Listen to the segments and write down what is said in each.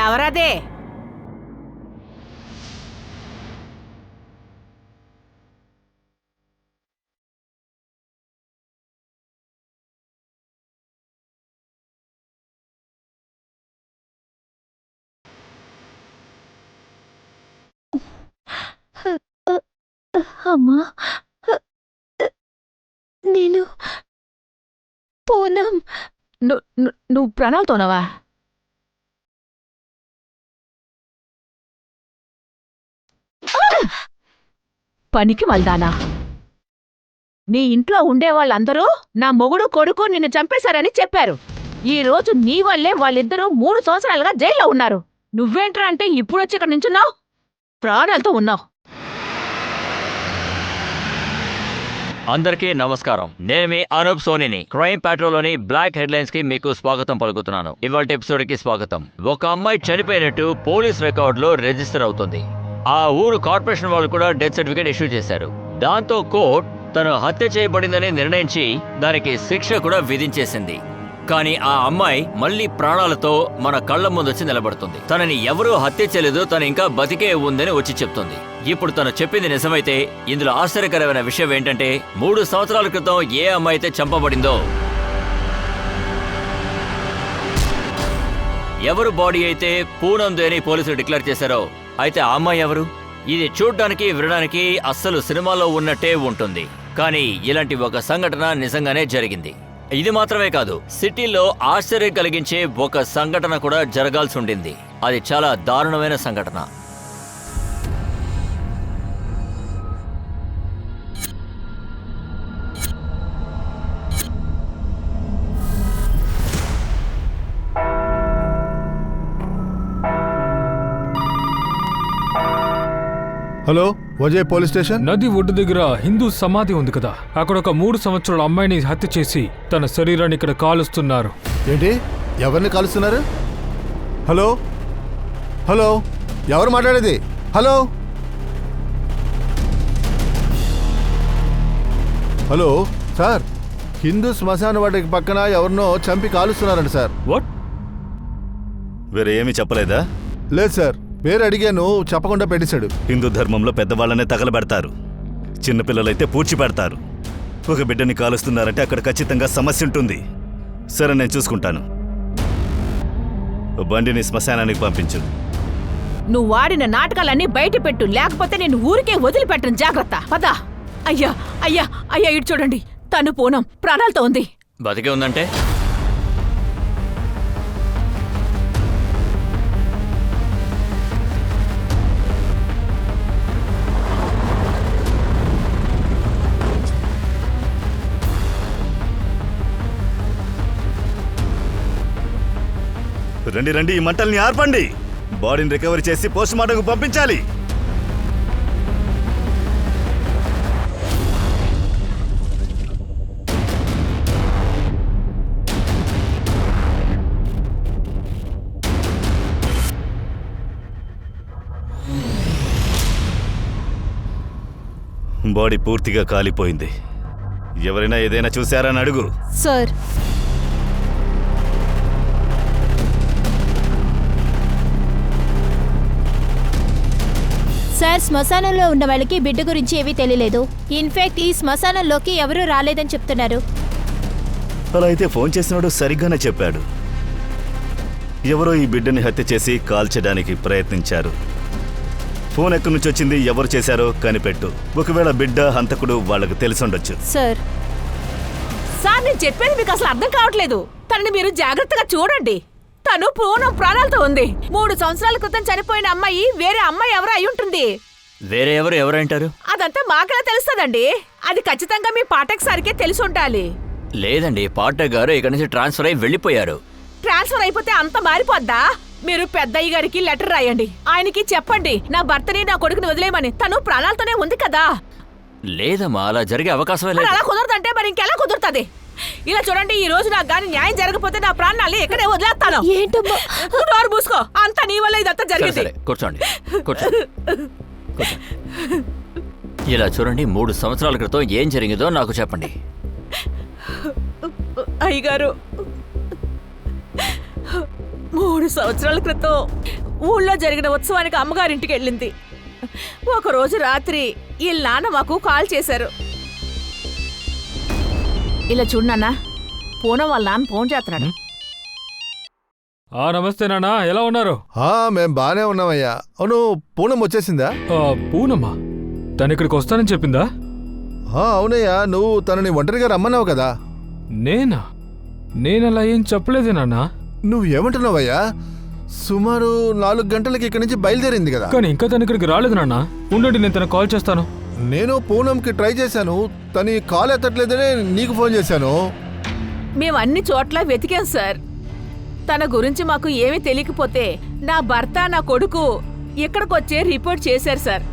ఎవరదే? అమ్మా, నేను పూనం. నువ్వు ప్రణాళితోనవా? పనికి మల్దానా? నీ ఇంట్లో ఉండేవాళ్ళందరూ నా మొగుడు కొడుకు నిన్ను చంపేశారని చెప్పారు. ఈ రోజు నీ వల్లే వాళ్ళిద్దరూ 3 సంవత్సరాలుగా జైల్లో ఉన్నారు. నువ్వేంట్రా అంటే ఇప్పుడొచ్చి ఇక్కడ నించున్నావు, ప్రాణాలతో ఉన్నావు. అందరికీ నమస్కారం. నేను మీ అనూప్ సోనీని. క్రైమ్ ప్యాట్రోల్లోని బ్లాక్ హెడ్లైన్స్ కి మీకు స్వాగతం పలుకుతున్నాను. ఇవాళ ఎపిసోడ్ కి స్వాగతం. ఒక అమ్మాయి చనిపోయినట్టు పోలీస్ రికార్డులో రిజిస్టర్ అవుతుంది. ఆ ఊరు కార్పొరేషన్ వాళ్ళు కూడా డెత్ సర్టిఫికేట్ ఇష్యూ చేశారు. దాంతో కోర్టు తను హత్య చేయబడిందని నిర్ణయించి దానికి శిక్ష కూడా విధించేసింది. కానీ ఆ అమ్మాయి మళ్ళీ ప్రాణాలతో మన కళ్ళ ముందు వచ్చి నిలబడుతుంది. తనని ఎవరూ హత్య చేయలేదు, తను ఇంకా బతికే ఉందని వచ్చి చెప్తుంది. ఇప్పుడు తను చెప్పింది నిజమైతే ఇందులో ఆశ్చర్యకరమైన విషయం ఏంటంటే 3 సంవత్సరాల క్రితం ఏ అమ్మాయి అయితే చంపబడిందో, ఎవరు బాడీ అయితే పూనంది అని పోలీసులు డిక్లేర్ చేశారో, అయితే ఆ అమ్మాయి ఎవరు? ఇది చూడ్డానికి వినడానికి అస్సలు సినిమాలో ఉన్నట్టే ఉంటుంది. కానీ ఇలాంటి ఒక సంఘటన నిజంగానే జరిగింది. ఇది మాత్రమే కాదు, సిటీలో ఆశ్చర్యం కలిగించే ఒక సంఘటన కూడా జరగాల్సి ఉండింది. అది చాలా దారుణమైన సంఘటన. Hello, Vijay police station. నది ఒడ్డు దగ్గర హిందూ సమాధి ఉంది కదా, అక్కడ ఒక 3 సంవత్సరాల అమ్మాయిని హత్య చేసి తన శరీరాన్ని ఇక్కడ కాలుస్తున్నారు. ఏంటి? ఎవరిని కాలుస్తున్నారు? హలో హలో, ఎవరు మాట్లాడేది? హలో హలో సార్, హిందూ శ్మశాన వాటికి పక్కన ఎవరినో చంపి కాలుస్తున్నారండి సార్. వాట్? వేరే ఏమీ చెప్పలేదా? లేదు సార్, పేరు అడిగాను, చెప్పకుండా పెట్టేశాడు. హిందూ ధర్మంలో పెద్దవాళ్ళనే తగలబెడతారు, చిన్నపిల్లలైతే పూడ్చి పెడతారు. ఒక బిడ్డని కాలుస్తున్నారంటే అక్కడ ఖచ్చితంగా సమస్య ఉంటుంది. సరే, నేను చూసుకుంటాను. బండిని శ్మశానానికి పంపించు. నువ్వు వాడిన నాటకాలన్నీ బయట పెట్టు, లేకపోతే నేను ఊరికే వదిలిపెట్టను. జాగ్రత్త, పద. అయ్యా అయ్యా అయ్యా, ఇటు చూడండి, తను పూనం ప్రాణాలతో ఉంది. బతికే ఉందంటే? రండి రండి, ఈ మంటల్ని ఆర్పండి. బాడీని రికవరీ చేసి పోస్ట్ మార్టంకు పంపించాలి. బాడీ పూర్తిగా కాలిపోయింది. ఎవరైనా ఏదైనా చూశారని అడుగు. సార్, సార్, శ్మశానంలో ఉన్న వాళ్ళకి బిడ్డ గురించి ఏమీ తెలియలేదు. ఇన్ఫాక్ట్ ఈ శ్మశానంలోకి ఎవరూ రాలేదని చెప్తున్నారు. అలా అయితే ఫోన్ చేసినాడు సరిగ్గానే చెప్పాడు. ఎవరో ఈ బిడ్డని హత్య చేసి కాల్చడానికి ప్రయత్నించారు. ఫోన్ ఎక్కడి నుంచి వచ్చింది, ఎవరు చేశారో కనిపెట్టు. ఒకవేళ బిడ్డ హంతకుడు వాళ్ళకు తెలిసుండొచ్చు. సార్ సార్ నేను చెప్పేది మీకు అసలు అర్థం కావట్లేదు. తనని మీరు జాగ్రత్తగా చూడండి. తను పూనం ప్రాణాలతో ఉంది. 3 సంవత్సరాల క్రితం చనిపోయిన అమ్మాయి వేరే అమ్మాయి ఎవరో అయి ఉంటుంది. వేరే ఎవరంటారు? అదంతా మాకెలా తెలుస్తుందండి? అది ఖచ్చితంగా మీ పాఠక్ సార్కే తెలిసి ఉండాలి. లేదండి, పాఠక్ గారు ఇక్కడి నుంచి ట్రాన్స్ఫర్ అయి వెళ్ళిపోయారు. ట్రాన్స్ఫర్ అయిపోతే అంత మారిపోద్దా? మీరు పెద్దయ్య గారికి లెటర్ రాయండి. ఆయనకి చెప్పండి నా భర్తని నా కొడుకుని వదిలేయమని. తను ప్రాణాలతోనే ఉంది కదా. లేదమ్మా, అలా జరిగే అవకాశమే మరి లేదు. అలా కుదరదంటే మరి ఇంకెలా కుదురుతుంది? ఇలా చూడండి, ఈ రోజు నాకు గాని న్యాయం జరగకపోతే నా ప్రాణాలు ఇక్కడే వదిలేస్తాను. ఏంటమ్మా? నోరు మూసుకో. అంతా నీ వల్ల ఇదంతా సరే జరిగింది. సరే, కూర్చోండి. ఇలా చూడండి, 3 సంవత్సరాల క్రితం ఏం జరిగిందో నాకు చెప్పండి. అయ్యగారు, 3 సంవత్సరాల క్రితం ఊళ్ళో జరిగిన ఉత్సవానికి అమ్మగారింటికి వెళ్ళింది. ఒకరోజు రాత్రి వీళ్ళ నాన్న మాకు కాల్ చేశారు. ఇలా చూడన్నా, పూనం వాళ్ళ నాన్న ఫోన్ చేస్తున్నాడు. నమస్తే నాన్న, ఎలా ఉన్నారు? మేం బానే ఉన్నామయ్యా. అవును, పూనం వచ్చేసిందా? పూనమ్మా, తను ఇక్కడికి వస్తానని చెప్పిందా? అవునయ్యా, నువ్వు తనని ఒంటరిగా రమ్మన్నావు కదా. నేనలా ఏం చెప్పలేదే నాన్న. నువ్వు ఏమంటున్నావయ్యా? సుమారు 4 గంటలకి ఇక్కడి నుంచి బయలుదేరింది కదా. కానీ ఇంకా తను ఇక్కడికి రాలేదు నాన్న. ఉండండి, నేను తనకు కాల్ చేస్తాను. నేను పూనంకి ట్రై చేశాను, తని కాల్ ఎత్తట్లేదనే నీకు ఫోన్ చేశాను. మేము అన్ని చోట్ల వెతికాం సార్. తన గురించి మాకు ఏమీ తెలియకపోతే నా భర్త నా కొడుకు ఇక్కడికొచ్చే రిపోర్ట్ చేశారు సార్.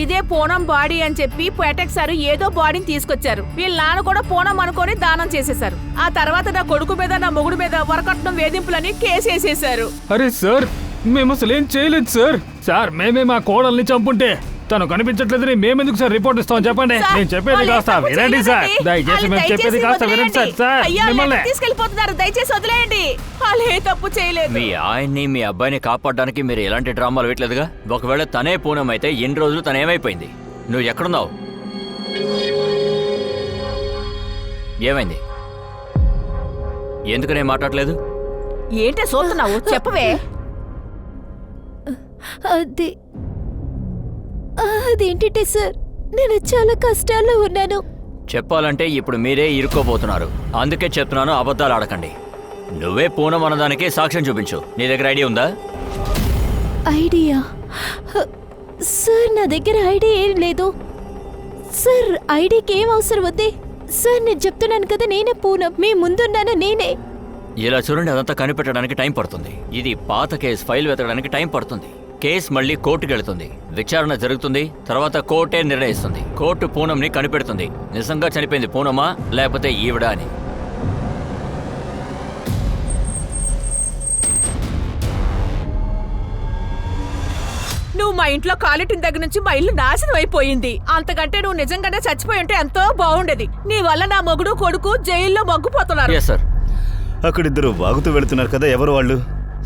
ఇదే పూనం బాడీ అని చెప్పి పేటక్ సార్ ఏదో బాడీని తీసుకొచ్చారు. వీళ్ళ నాన్న కూడా పూనం అనుకొని దానం చేసేశారు. ఆ తర్వాత నా కొడుకు మీద నా మొగుడు మీద వరకట్నం వేధింపులని కేసు వేసేశారు. అరే సార్, మేము అసలు ఏం చేయలేదు సార్. సార్, మేమే మా కోడల్ని చంపుంటే తను కనిపించట్లేదని మేమెందుకు సార్ రిపోర్ట్ ఇస్తాం చెప్పండి. సార్, నేను చెప్పేది వాళ్ళు కాస్త తప్పు వినండి సార్. చేయలేదండి. దయచేసి మేము వాళ్ళు చెప్పేది దయచేసి కాస్త వినండి సార్. సార్, అయ్యా, మిమ్మల్ని తీసుకెళ్లిపోతున్నారు, దయచేసి వదిలేయండి. వాళ్ళు ఏ తప్పు చేయలేదు. మీ ఆయన్ని మీ అబ్బాయిని కాపాడడానికి మీరు ఎలాంటి డ్రామాలు వేయట్లేదుగా. ఒకవేళ తనే పూనం అయితే ఎన్ని రోజులు తనేమైపోయింది? నువ్వు ఎక్కడున్నావు? ఏమైంది? ఎందుకనే మాట్లాడలేదు? ఏంటే చూస్తున్నావు? చెప్పవే. అదేంటంటే సార్, నేను చాలా కష్టాల్లో ఉన్నాను. చెప్పాలంటే ఇప్పుడు మీరే ఇరుక్కోబోతున్నారు. అందుకే చెప్తున్నాను, అబద్ధాలు ఆడకండి. నువ్వే పూనం అన్నదానికి సాక్ష్యం చూపించు. నీ దగ్గర ఐడియా ఉందా? ఐడియా? సార్, నా దగ్గర ఐడియా ఏం లేదు సార్. ఐడియాకి ఏం అవసరం వద్దే సార్. నేను చెప్తున్నాను కదా, నేనే పూనం. మీ ముందున్నాను నేనే. ఇలా చూడండి, అదంతా కనిపెట్టడానికి టైం పడుతుంది. ఇది పాత కేసు, ఫైల్ వెతకడానికి టైం పడుతుంది. కేసు మళ్ళీ కోర్టుకు వెళుతుంది, విచారణ జరుగుతుంది, తర్వాత కోర్టే నిర్ణయిస్తుంది. కోర్టు పూనంని కనిపెడుతుంది, నిజంగా చనిపోయింది పూనమా లేకపోతే ఈవిడ అని. నువ్వు మా ఇంట్లో కాలిటిన దగ్గర నుంచి మా ఇల్లు నాశనం అయిపోయింది. అంతకంటే నువ్వు నిజంగానే చచ్చిపోయి ఉంటే ఎంతో బాగుండేది. నీ వల్ల నా మొగుడు కొడుకు జైల్లో మగ్గుపోతున్నారు. Yes sir. అక్కడిద్దరు వాగుతూ వెళుతున్నారు కదా, ఎవరు వాళ్ళు?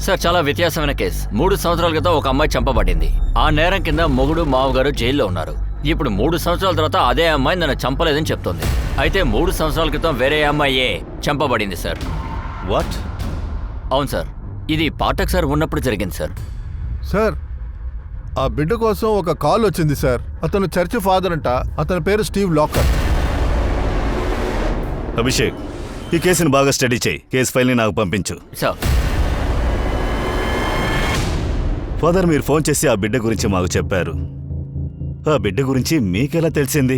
సార్, చాలా వ్యత్యాసమైన కేసు. 3 సంవత్సరాల క్రితం ఒక అమ్మాయి చంపబడింది. ఆ నేరం కింద మొగుడు మావగారు జైల్లో ఉన్నారు. ఇప్పుడు 3 సంవత్సరాల తర్వాత అదే అమ్మాయి నన్ను చంపలేదని చెప్తోంది. అయితే 3 సంవత్సరాల క్రితం వేరే అమ్మాయే చంపబడింది సార్. వాట్? అవును సార్, ఇది పాఠక్ సార్ ఉన్నప్పుడు జరిగింది సార్. సార్, ఆ బిడ్డ కోసం ఒక కాల్ వచ్చింది సార్. అతను చర్చ్ ఫాదర్ అంట. అతని పేరు స్టీవ్ లాకర్. అభిషేక్, ఈ కేసుని బాగా స్టడీ చేయి. కేసు ఫైల్ని నాకు పంపించు. సార్, ఫాదర్, మీరు ఫోన్ చేసి ఆ బిడ్డ గురించి మాకు చెప్పారు. ఆ బిడ్డ గురించి మీకెలా తెలిసింది?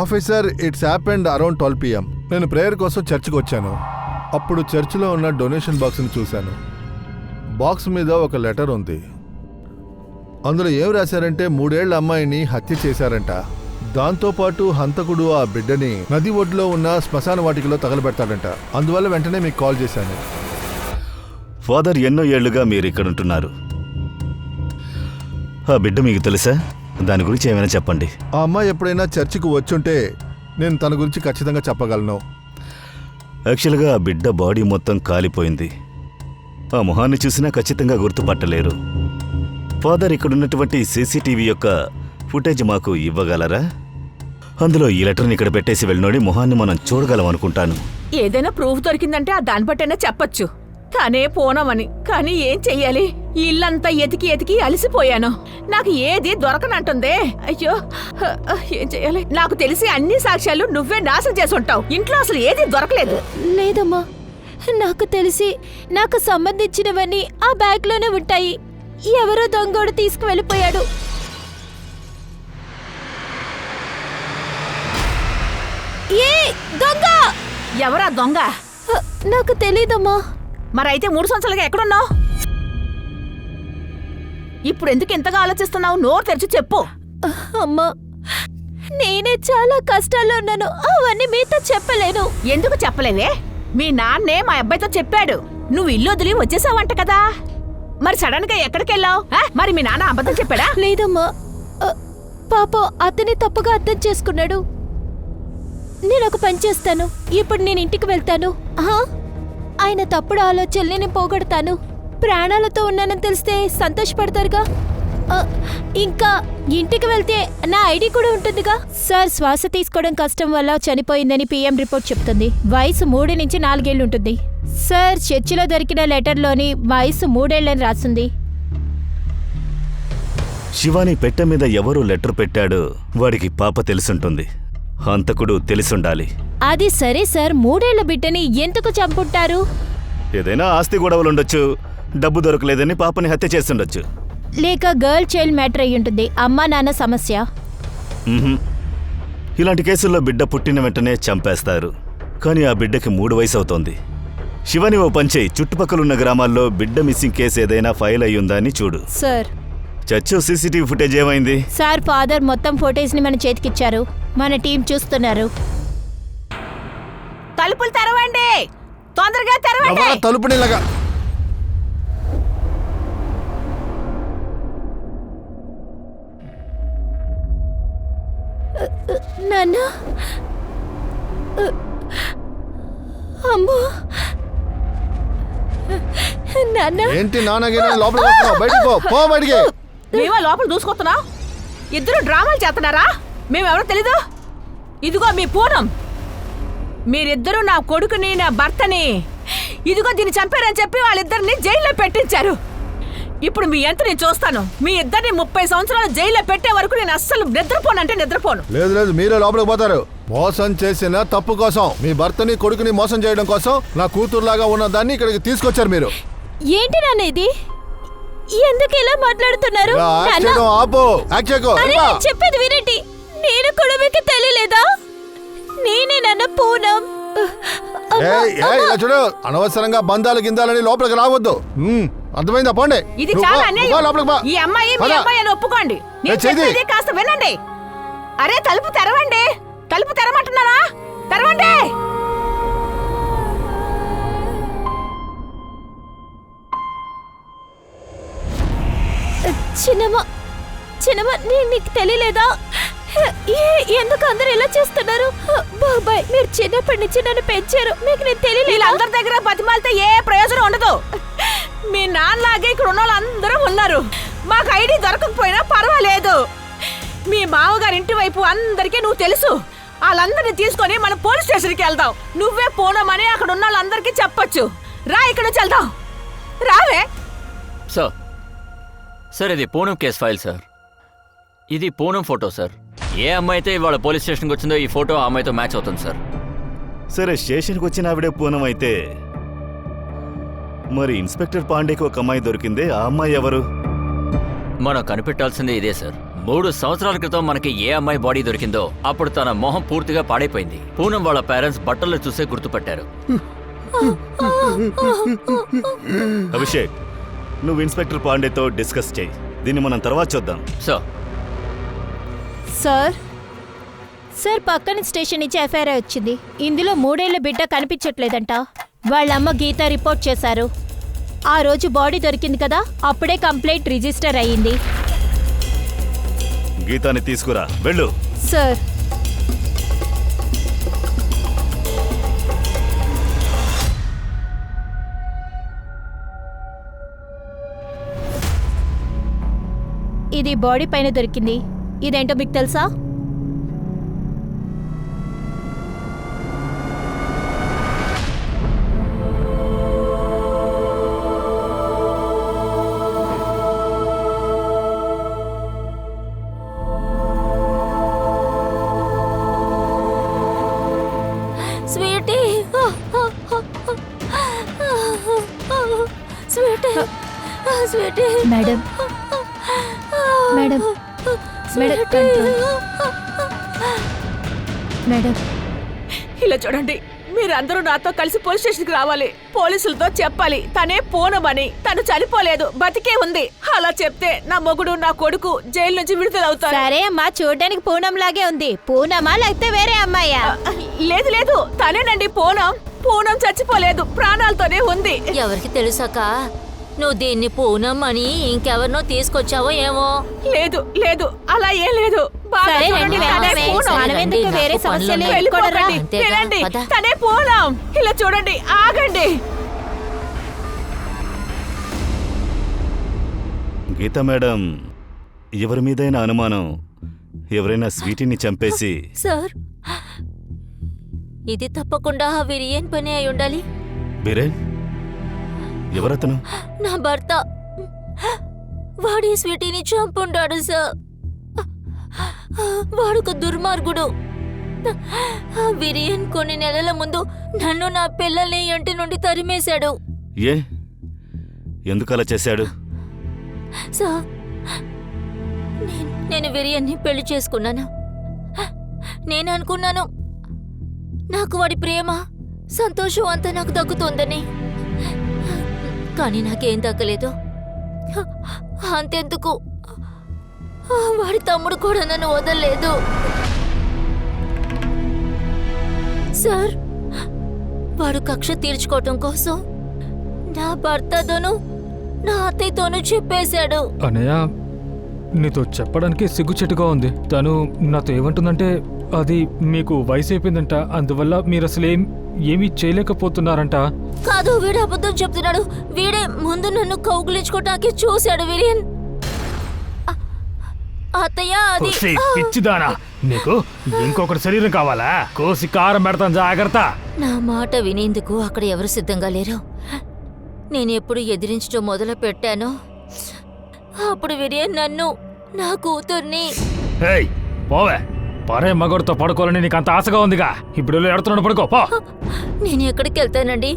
Officer, it's happened around 12 PM. నేను ప్రేయర్ కోసం చర్చ్కి వచ్చాను. అప్పుడు చర్చిలో ఉన్న డొనేషన్ బాక్స్ని చూశాను. బాక్స్ మీద ఒక లెటర్ ఉంది. అందులో ఏం రాశారంటే 3 ఏళ్ల అమ్మాయిని హత్య చేశారంట. దాంతోపాటు హంతకుడు ఆ బిడ్డని నది ఒడ్లో ఉన్న శ్మశాన వాటికలో తగలబెడతాడంట. అందువల్ల వెంటనే మీకు కాల్ చేశాను. ఫాదర్, ఎన్నో ఏళ్లుగా మీరు ఇక్కడుంటున్నారు. ఆ బిడ్డ మీకు తెలుసా? దాని గురించి ఏమైనా చెప్పండి. ఆ అమ్మాయి ఎప్పుడైనా చర్చికి వచ్చుంటే నేను తన గురించి ఖచ్చితంగా చెప్పగలను. యాక్చువల్గా ఆ బిడ్డ బాడీ మొత్తం కాలిపోయింది. ఆ మొహాన్ని చూసినా ఖచ్చితంగా గుర్తుపట్టలేరు. ఫాదర్, ఇక్కడున్నటువంటి సీసీటీవీ యొక్క ఫుటేజ్ మాకు ఇవ్వగలరా? అందులో ఈ లెటర్ని ఇక్కడ పెట్టేసి వెళ్ళినోడి మొహాన్ని మనం చూడగలం అనుకుంటాను. ఏదైనా ప్రూఫ్ దొరికిందంటే ఆ దాన్ని బట్టైనా చెప్పొచ్చు. కానే పోనామని. కానీ ఏం చెయ్యాలి? ఈ ఇల్లంతా ఎతికి ఎతికి అలసిపోయాను. నాకు ఏది దొరకనంటుందే. అయ్యో, ఏం చెయ్యాలి? నాకు తెలిసి అన్ని సాక్ష్యాలు నువ్వే నాశనం చేసి ఉంటావు. ఇంట్లో అసలు ఏది దొరకలేదు. లేదమ్మా, నాకు తెలిసి నాకు సంబంధించినవన్నీ ఆ బ్యాగ్లోనే ఉంటాయి. ఎవరో దొంగోడు తీసుకువెళ్ళిపోయాడు. ఏ దొంగ? ఎవరా దొంగ? నాకు తెలీదమ్మా. మరైతే 3 సంవత్సరాలుగా ఎక్కడున్నావు? ఇప్పుడు ఎందుకు ఇంతగా ఆలోచిస్తున్నావు? నోరు తెరిచి చెప్పు. అమ్మా, నేనే చాలా కష్టాల్లో ఉన్నాను. అవన్నీ మీతో చెప్పలేను. ఎందుకు చెప్పలేవే? మీ నాన్నే మా అబ్బాయితో చెప్పాడు. నువ్వు ఇల్లు వదిలి వచ్చేసావంట కదా. మరి సడన్ గా ఎక్కడికెళ్ళావు? మరి మీ నాన్న అబద్ధం చెప్పాడా? లేదమ్మా, పాపం అతని తప్పుగా అర్థం చేసుకున్నాడు. నేను ఒక పని చేస్తాను. ఇప్పుడు నేను ఇంటికి వెళ్తాను. ఆయన తప్పుడు ఆలోచనల్ని నేను పోగొడతాను. ప్రాణాలతో ఉన్నానని తెలిస్తే సంతోషపడతారుగా. ఇంకా ఇంటికి వెళ్తే నా ఐడి కూడా ఉంటుందిగా. సార్, శ్వాస తీసుకోవడం కష్టం వల్ల చనిపోయిందని పిఎం రిపోర్ట్ చెప్తుంది. వయసు 3 నుంచి 4 ఏళ్ళు ఉంటుంది. సార్, చర్చిలో దొరికిన లెటర్లోని వయసు 3 ఏళ్ళని రాస్తుంది. శివాని పెట్టె మీద ఎవరు లెటర్ పెట్టాడో వాడికి పాప తెలుసుంటుంది. హంతకుడు తెలిసుండాలి. అది సరే సార్, 3 ఏళ్ల బిడ్డని ఎందుకు చంపుంటారు? ఏదైనా ఆస్తి గొడవలుండొచ్చు, డబ్బు దొరకలేదని పాపని హత్య చేస్తుండొచ్చు. లేక గర్ల్ చైల్డ్ మ్యాటర్ అయి ఉంటుంది. అమ్మా నాన్న సమస్య. ఇలాంటి కేసుల్లో బిడ్డ పుట్టిన వెంటనే చంపేస్తారు. కానీ ఆ బిడ్డకి 3 వయసు అవుతోంది. శివాని, ఓ పంచేయి, చుట్టుపక్కలున్న గ్రామాల్లో బిడ్డ మిస్సింగ్ కేసు ఏదైనా ఫైల్ అయ్యుందా అని చూడు. సార్, చర్చ్ సీసీటీవీ ఫుటేజ్ ఏమైంది? సార్, ఫాదర్ మొత్తం ఫోటోస్ ని మన చేతికిచ్చారు. మన టీం చూస్తున్నారు. తలుపులు తెరవండి, తొందరగా తెరవండి. తలుపునిలాగా నాన్న, అమ్మో, నాన్న. ఏంటి నాన్నగిరి లోపలికి వస్తున్నావు? బయటికి పో బయటికి. మేమా లోపల దూసుకొస్తున్నావు? ఇద్దరు డ్రామాలు చేస్తున్నారా? మేమెవరో తెలీదు. ఇదిగో మీ పూనం. మీరిద్దరూ నా కొడుకుని, నా భర్తని ఇదిగో దీన్ని చంపారని చెప్పి వాళ్ళిద్దరిని జైల్లో పెట్టించారు. ఇప్పుడు మీ ఎంత నేను చూస్తాను. మీ ఇద్దరిని 30 సంవత్సరాలు జైల్లో పెట్టే వరకు నేను అస్సలు నిద్రపోనంటే నిద్రపోను. లేదు, మీరే లోపలికి పోతారు. మోసం చేసిన తప్పు కోసం, మీ భర్తని కొడుకుని మోసం చేయడం కోసం నా కూతురులాగా ఉన్న దాన్ని ఇక్కడికి తీసుకొచ్చారు మీరు. ఏంటి నాన్న ఇది? ఎందుకు ఇలా మాట్లాడుతున్నారు? చెప్పేది వినండి. నేను కూడా మీకు తెలియలేదా? నేనే నాన్న పూనం. చూడు, అనవసరంగా బంధాలు గిందాలని లోపలికి రావద్దు. అర్థమైందా? పోండి. ఇది చాలా అన్యాయం. ఈ అమ్మాయి మీ అబ్బాయి అని ఒప్పుకోండి. నేను చెప్పేది కాస్త వినండి. అరే, తలుపు తెరవండి. తలుపు తెరమంటున్నారా? తెరవండి. చిన్నమ్మ, నీకు తెలియలేదా? ఎందుకు అందరు ఇలా చేస్తున్నారు? బాబాయ్, మీరు చిన్నప్పటి నుంచి నన్ను పెంచారు. మీకు నేను తెలియలేదు. వీళ్ళందరి దగ్గర బతిమాలితే ఏ ప్రయోజనం ఉండదు. మీ నాన్నలాగే ఇక్కడ ఉన్న వాళ్ళందరూ ఉన్నారు. మాకు ఐడి దొరకకపోయినా పర్వాలేదు. మీ మామగారి ఇంటి వైపు అందరికీ నువ్వు తెలుసు. వాళ్ళందరినీ తీసుకొని మనం పోలీస్ స్టేషన్కి వెళ్దాం. నువ్వే పోనమని అక్కడ ఉన్న వాళ్ళందరికీ చెప్పొచ్చు. రా, ఇక్కడ నుంచి వెళ్దాం. రావే. సార్, ఇది పూనం కేస్ ఫైల్ సార్. ఇది పూనం ఫోటో సార్. ఏ అమ్మాయి అయితే ఇవాళ పోలీస్ స్టేషన్కి వచ్చిందో ఈ ఫోటో ఆ అమ్మాయితో మ్యాచ్ అవుతుంది సార్. సరే, స్టేషన్కి వచ్చిన ఆవిడే పూనం అయితే మరి ఇన్స్పెక్టర్ పాండేకి ఒక అమ్మాయి దొరికిందే, ఆ అమ్మాయి ఎవరు? మనం కనిపెట్టాల్సిందే ఇదే సార్. 3 సంవత్సరాల క్రితం మనకి ఏ అమ్మాయి బాడీ దొరికిందో అప్పుడు తన మొహం పూర్తిగా పాడైపోయింది. పూనం వాళ్ళ పేరెంట్స్ బట్టల్లో చూసే గుర్తుపట్టారు. అభిషేక్, నువ్వు ఇన్స్పెక్టర్ పాండేతో డిస్కస్ చేయి. దీన్ని మనం తర్వాత చూద్దాం. సార్, పక్కన స్టేషన్ నుంచి ఎఫ్ఐఆర్ వచ్చింది. ఇందులో 3 ఏళ్ల బిడ్డ కనిపించట్లేదంట. వాళ్ళ అమ్మ గీత రిపోర్ట్ చేశారు. ఆ రోజు బాడీ దొరికింది కదా, అప్పుడే కంప్లైంట్ రిజిస్టర్ అయ్యింది. గీతాని తీసుకురా, వెళ్ళు. సార్, ఇది బాడీ పైన దొరికింది. ఇదేంటో మీకు తెలుసా? Sweetie sweetie sweetie madam madam madam madam ఇలా చూడండి, మీరందరూ నాతో కలిసి పోలీస్ స్టేషన్కి రావాలి. పోలీసులతో చెప్పాలి తనే పూనమని, తను చనిపోలేదు, బతికే ఉంది. అలా చెప్తే నా మొగుడు నా కొడుకు జైలు నుంచి విడుదలవుతారు. సరే అమ్మా, చూడడానికి పూనం లాగే ఉంది. పూనమా లేకపోతే వేరే అమ్మాయా? లేదు లేదు, తనేనండి పూనం. పూనం చచ్చిపోలేదు, ప్రాణాలతోనే ఉంది. ఎవరికి తెలుసాక నువ్వు దీన్ని పూనం అని ఇంకెవరినో తీసుకొచ్చావో ఏమో. లేదు లేదు, అలా ఏం లేదు. బాగా సరే చూడండి, రండి, తనే వెళ్దామే. పూనం. మనమెందుకు వేరే నాకు సమస్యలు పనులున్నాయి. వెళ్ళిపోకండి. అంతేగా, వినండి, పద. తనే పూనం. ఇలా చూడండి, ఆగండి. గీత మేడం, ఎవరి మీదైనా అనుమానం, ఎవరైనా స్వీటీని చంపేసి సార్, ఇది తప్పకుండా ఆ విరియన్ పని అయి ఉండాలి. బిరేన్ ఎవరతను? నా భర్త. వాడి స్వీటీని చంపుంటాడు సార్. వాడొక దుర్మార్గుడు. ఆ విరియన్ కొన్ని నెలల ముందు నన్ను నా పిల్లల్ని ఇంటి నుండి తరిమేశాడు. ఏ ఎందుకు అలా చేశాడు? సార్, నేను విరియన్ని పెళ్లి చేసుకున్నాను. నేను అనుకున్నాను నాకు వాడి ప్రేమ, సంతోషం అంతా నాకు దక్కుతుందని. కానీ నాకేం దక్కలేదు. అంతెందుకు, వాడి తమ్ముడు కూడా నన్ను వదలలేదు. సార్, వాడు కక్ష తీర్చుకోవటం కోసం నా భర్తతోనూ నా అత్తయ్యతోనూ చెప్పేశాడు. అనయ్య, నీతో చెప్పడానికి సిగ్గుచెట్టుగా ఉంది. తను నాతో ఏమంటుందంటే అది మీకు వయసు అయిపోయిందంట, అందువల్ల మీరు అసలు ఏమీ చేయలేకపోతున్నారంట. కాదు, వీడు అబద్ధం చెప్తున్నాడు. వీడే ముందు నన్ను కౌగులించుకోవటానికి చూశాడు విరియన్. అత్తయ్య, అది కోసి, పిచ్చిదానా, నీకు ఇంకొకటి శరీరం కావాలా? కోసి కారం పెడతాను, జాగ్రత్త. నా మాట వినేందుకు అక్కడ ఎవరు సిద్ధంగా లేరు. నేను ఎప్పుడు ఎదిరించడం మొదలు పెట్టానో అప్పుడు విరియన్ నన్ను, నా కూతుర్ని. ఏయ్, పోవే. పరే మగడితో పడుకోవాలని నీకు అంత ఆశగా ఉందిగా. ఇప్పుడు ఎడుతున్నాడు, పడుకో పో. నేను ఎక్కడికి వెళ్తానండి?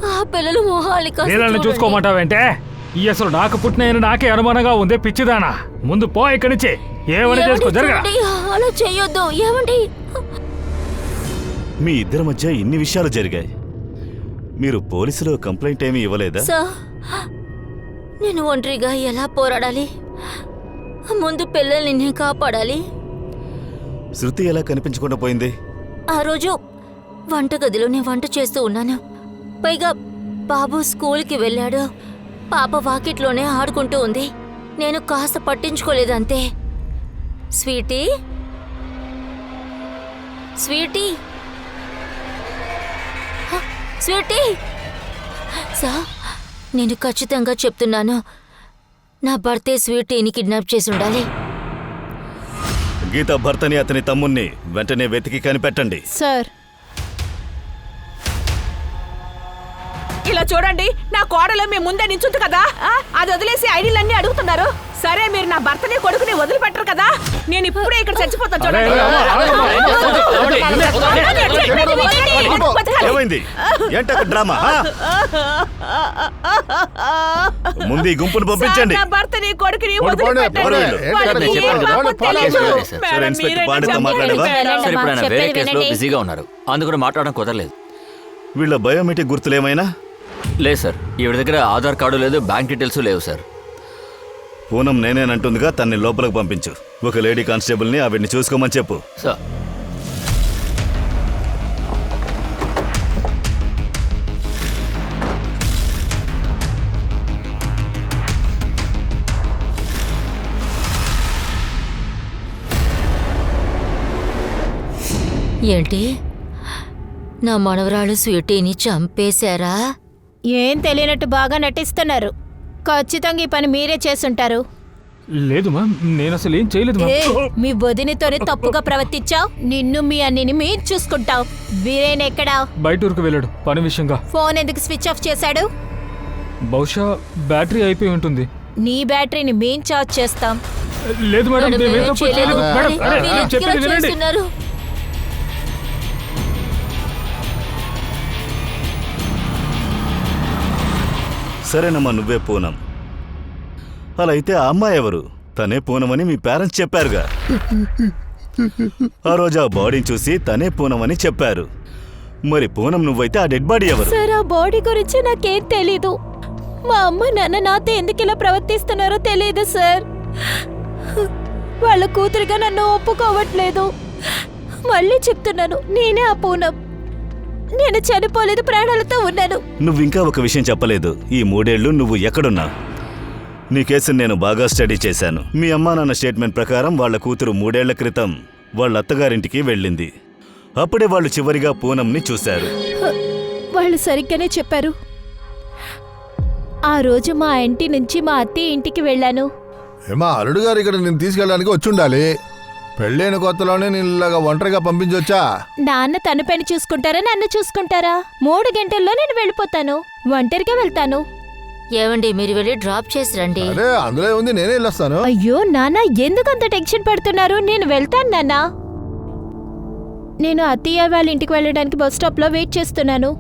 ఆ పిల్లలు మొహాలి కాస్త నీళ్ళని చూడండి. చూసుకోమంటావేంటే? ఈ అసలు నాకు పుట్టిన నాకే అనుమానంగా ఉంది. పిచ్చిదానా, ముందు పో ఇక్కడి నుంచి. ఏమని ఏమండి, చేసుకో, జరగ. చూడండి, అలా చెయ్యొద్దు. ఏమండి? మీ ఇద్దరి మధ్య ఇన్ని విషయాలు జరిగాయి, మీరు పోలీసులో కంప్లైంట్ ఏమీ ఇవ్వలేదా? సార్, నేను ఒంటరిగా ఎలా పోరాడాలి? ముందు పిల్లల్ని నేను కాపాడాలి. శృతి ఎలా కనిపించకుండా పోయింది? ఆ రోజు వంటగదిలో నేను వంట చేస్తూ ఉన్నాను. పైగా బాబు స్కూల్కి వెళ్ళాడు. పాప వాకిట్లోనే ఆడుకుంటూ ఉంది. నేను కాస్త పట్టించుకోలేదంతే. స్వీటీ, స్వీటీ, హ, స్వీటీ. సార్, నేను ఖచ్చితంగా చెప్తున్నాను, నా భర్తే స్వీటీని కిడ్నాప్ చేసి ఉండాలి. గీత భర్తని, అతని తమ్ముణ్ణి వెంటనే వెతికి కనిపెట్టండి. సార్, ఇలా చూడండి, నా కోడలు మీ ముందే నించుంది కదా, అది వదిలేసి ఐడీలన్నీ అడుగుతున్నారు. సరే, మీరు నా భర్తని కొడుకుని వదిలిపెట్టరు కదా. నేను ఇప్పుడే ఇక్కడ చచ్చిపోతాను, చూడండి. ఏమైంది? ఏంట డ్రామా? ముందు ఈ గుంపును పంపించండి. నా భర్తని కొడుకుని పోండి, పోండి, వదిలిపెట్టండి. పోండి. వాళ్ళకి చెప్పండి, ఏం పాపం పోండి, పోండి, తెలీదు. పోండి. సరే, మేడం, ఇన్స్పెక్టర్ మీరే పాండేతో చెప్పండి. మాట్లాడవా? సార్, ఇప్పుడు ఆయన వేరే చెప్పేది కేసులో వినండి. బిజీగా ఉన్నారు, అందుకని మాట్లాడడం కుదరలేదు. వీళ్ళ బయోమెట్రిక్ గుర్తులేమైనా? లేదు సార్, ఈవిడ దగ్గర ఆధార్ కార్డు లేదు, బ్యాంక్ డీటెయిల్స్ లేవు సార్. పూనం నేనేనంటుందిగా, తన్ని లోపలికి పంపించు. ఒక లేడీ కానిస్టేబుల్ని ఆవిడ్ని చూసుకోమని చెప్పు. సార్, ఏంటి, నా మనవరాలు స్వీటీని చంపేశారా? ఏం తెలియనట్టు బాగా నటిస్తున్నారు. ఖచ్చితంగా ఈ పని మీరే చేసుంటారు. లేదు మా, నేను అసలు ఏం చేయలేదు మా. ఏ, మీ వదినతోనే తప్పుగా ప్రవర్తించావు. నిన్ను మీ అన్నిని మీరు చూసుకుంటావు. వీరేన్ ఎక్కడా? బయట ఊరికి వెళ్ళాడు పని విషయంగా. ఫోన్ ఎందుకు స్విచ్ ఆఫ్ చేశాడు? బహుశా బ్యాటరీ అయిపోయి ఉంటుంది. నీ బ్యాటరీని మేం చార్జ్ చేస్తాం. లేదు మేడం, మేడం, మేమేం మేడం తప్పు చేయలేదు. చేయలేదు. మేడం, అరే, మీరు నేను ఎందుకు ఇలా చెప్పేది వినండి. చేస్తున్నారు? సరేనమ్మా, నువ్వే పూనం. అలా అయితే ఆ అమ్మాయి ఎవరు? తనే పూనమని మీ పేరెంట్స్ చెప్పారుగా. ఆ రోజు ఆ బాడీని చూసి తనే పూనమని చెప్పారు. మరి పూనం నువ్వైతే ఆ డెడ్ బాడీ ఎవరు? సార్, ఆ బాడీ గురించి నాకేం తెలీదు. మా అమ్మ నాన్న నాతో ఎందుకు ఇలా ప్రవర్తిస్తున్నారో తెలియదు సార్. వాళ్ళ కూతురుగా నన్ను ఒప్పుకోవట్లేదు. మళ్ళీ చెప్తున్నాను, నేనే ఆ పూనం. నేను చనిపోలేదు, ప్రాణాలతో ఉన్నాను. నువ్వింకా ఒక విషయం చెప్పలేదు. ఈ 3 ఏళ్ళు నువ్వు ఎక్కడున్నావు? నీ కేసుని నేను బాగా స్టడీ చేశాను. మీ అమ్మా నాన్న స్టేట్మెంట్ ప్రకారం వాళ్ళ కూతురు 3 ఏళ్ల క్రితం వాళ్ళ అత్తగారింటికి వెళ్ళింది. అప్పుడే వాళ్ళు చివరిగా పూనంని చూశారు. వాళ్ళు సరిగ్గానే చెప్పారు. ఆ రోజు మా ఇంటి నుంచి మా అత్తయ్య ఇంటికి వెళ్ళాను. ఏమా, అల్లుడు గారు ఇక్కడ నేను తీసుకెళ్ళడానికి వచ్చి ఉండాలి. పెళ్ళైన కొత్తలోనే నేను ఇలాగా ఒంటరిగా పంపించొచ్చా? నాన్న తన పని చూసుకుంటారా, నన్ను చూసుకుంటారా? 3 గంటల్లో నేను వెళ్ళిపోతాను. ఒంటరిగా వెళ్తాను. ఏవండి, మీరు వెళ్ళి డ్రాప్ చేసి రండి. అరే, అందులో ఉంది, నేనే వెళ్ళొస్తాను. అయ్యో నాన్న, ఎందుకు అంత టెన్షన్ పడుతున్నారు? నేను వెళ్తాను నాన్న. నేను అత్తయ్య వాళ్ళ ఇంటికి వెళ్ళడానికి బస్ స్టాప్లో వెయిట్ చేస్తున్నాను.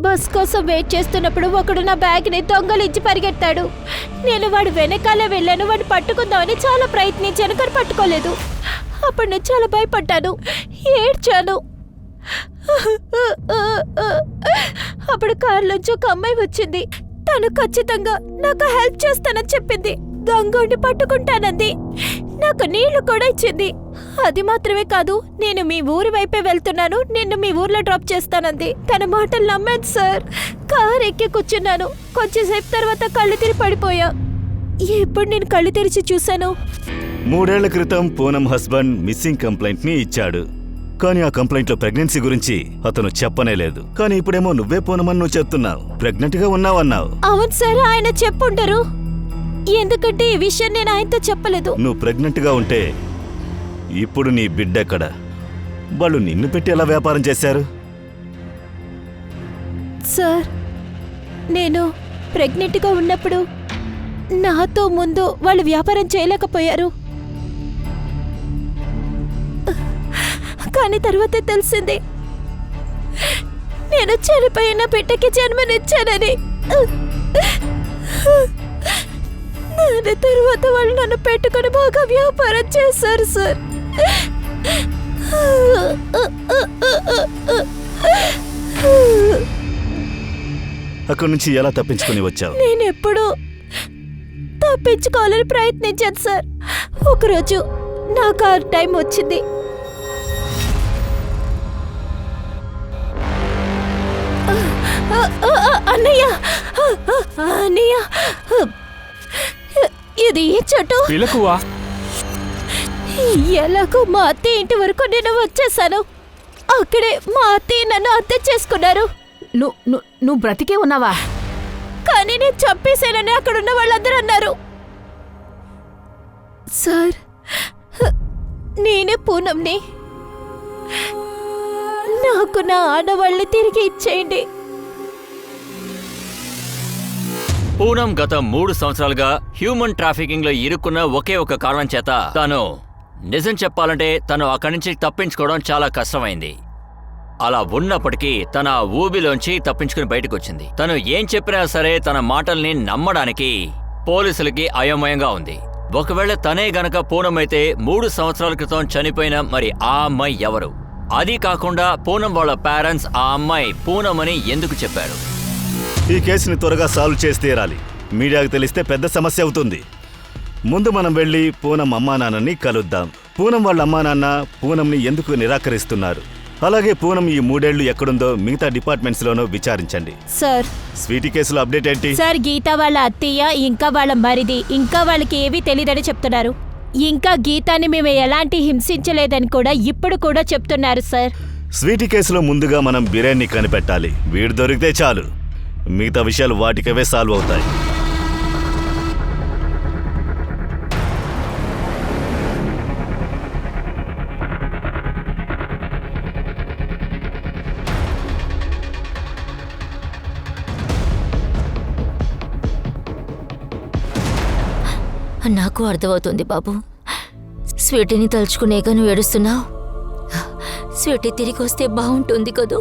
బస్ కోసం వెయిట్ చేస్తున్నప్పుడు ఒకడు నా బ్యాగ్ని దొంగలించి పరిగెత్తాడు. నేను వాడు వెనకాలే వెళ్ళాను. వాడు పట్టుకుందామని చాలా ప్రయత్నించాను, కానీ పట్టుకోలేదు. అప్పుడు నేను చాలా భయపడ్డాను, ఏడ్చాను. అప్పుడు కారులోంచి ఒక అమ్మాయి వచ్చింది. తను ఖచ్చితంగా నాకు హెల్ప్ చేస్తానని చెప్పింది. గంగోని పట్టుకుంటానంది. నాకు నీళ్లు కూడా ఇచ్చింది. అది మాత్రమే కాదు, నేను మీ ఊరి వైపే వెళ్తున్నాను, నిన్ను మీ ఊర్లో డ్రాప్ చేస్తానంది. తన మాటలు నమ్మాను సార్. కారు ఎక్కి కూర్చున్నాను. కొంచెంసేపు తర్వాత కళ్ళు తిరిగి పడిపోయా. ఎప్పుడు నేను కళ్ళు తెరిచి చూశాను, 3 ఏళ్ల క్రితం పూనం హస్బెండ్ మిస్సింగ్ కంప్లైంట్ ని ఇచ్చాడు. కానీ ఆ కంప్లైంట్ లో ప్రెగ్నెన్సీ గురించి అతను చెప్పనే లేదు. కానీ ఇప్పుడేమో నువ్వే పూనమని నువ్వు చెప్తున్నావు. ప్రెగ్నెంట్ గా ఉన్నావన్నావు. అవును సార్, ఆయన చెప్పుంటారు. ఎందుకంటే ఈ విషయం నేను ఆయనతో చెప్పలేదు. నువ్వు ప్రెగ్నెంట్ గా ఉంటే ఇప్పుడు నీ బిడ్డెక్కడ? వాళ్ళు నిన్ను పెట్టి ఎలా వ్యాపారం చేశారు? సార్, నేను ప్రెగ్నెంట్గా ఉన్నప్పుడు నాతో ముందు వాళ్ళు వ్యాపారం చేయలేకపోయారు. కానీ తర్వాతే తెలిసింది, నేను చనిపోయిన బిడ్డకి జన్మనిచ్చానని. దాని తర్వాత వాళ్ళు నన్ను పెట్టుకుని బాగా వ్యాపారం చేశారు సార్. అక్కడి నుంచి ఎలా తప్పించుకుని వచ్చావు? నేను ఎప్పుడూ తప్పించుకోవాలని ప్రయత్నించాను సార్. ఒకరోజు నాకు ఆ టైం వచ్చింది. అన్నయ్య, అన్నయ్య, ఇది ఏ చెట్టు? పిలకువా? ఎలాగో మా అత్తయ్య ఇంటి వరకు నేను వచ్చేసాను. అక్కడే మా అత్తయ్య నన్ను అత్తే చేసుకున్నారు. నువ్వు బ్రతికే ఉన్నావా? కానీ నేను చంపేశానని అక్కడున్న వాళ్ళందరూ అన్నారు. సార్, నేనే పూనంని. నాకు నా ఆడవాళ్ళని తిరిగి ఇచ్చేయండి. పూనం గత 3 సంవత్సరాలుగా హ్యూమన్ ట్రాఫికింగ్ లో ఇరుక్కున్న ఒకే ఒక కారణం చేత తను నిజం చెప్పాలంటే తను అక్కడి నుంచి తప్పించుకోవడం చాలా కష్టమైంది. అలా ఉన్నప్పటికీ తన ఊబిలోంచి తప్పించుకుని బయటకు వచ్చింది. తను ఏం చెప్పినా సరే తన మాటల్ని నమ్మడానికి పోలీసులకి అయోమయంగా ఉంది. ఒకవేళ తనే గనక పూనం అయితే 3 సంవత్సరాల క్రితం చనిపోయిన మరి ఆ అమ్మాయి ఎవరు? అది కాకుండా పూనం వాళ్ళ పేరెంట్స్ ఆ అమ్మాయి పూనమని ఎందుకు చెప్పారు? ఈ కేసుని త్వరగా సాల్వ్ చేసి తీరాలి. మీడియాకు తెలిస్తే పెద్ద సమస్య అవుతుంది. ముందు మనం వెళ్ళి పూనం అమ్మా నాన్నని కలుద్దాం. పూనం వాళ్ళ అమ్మా నాన్న పూనంని ఎందుకు నిరాకరిస్తున్నారు, అలాగే పూనం ఈ 3 ఏళ్లు ఎక్కడుందో మిగతా డిపార్ట్మెంట్స్ లోనూ విచారించండి. సార్, స్వీటీ కేసులో అప్డేట్ ఏంటి? సార్, గీత వాళ్ళ అత్తయ్య ఇంకా వాళ్ళ మరిది ఇంకా వాళ్ళకి ఏవీ తెలియదని చెప్తున్నారు. ఇంకా గీతాని మేము ఎలాంటి హింసించలేదని కూడా ఇప్పుడు కూడా చెప్తున్నారు సార్. స్వీటీ కేసులో ముందుగా మనం బిర్యానీ కనిపెట్టాలి. వీడు దొరికితే చాలు, మిగతా విషయాలు వాటికవే సాల్వ్ అవుతాయి. నాకు అర్థమవుతుంది బాబు. స్వీటీని తలుచుకునేగా నువ్వు ఏడుస్తున్నావు. స్వీటీ తిరిగి వస్తే బాగుంటుంది కదూ.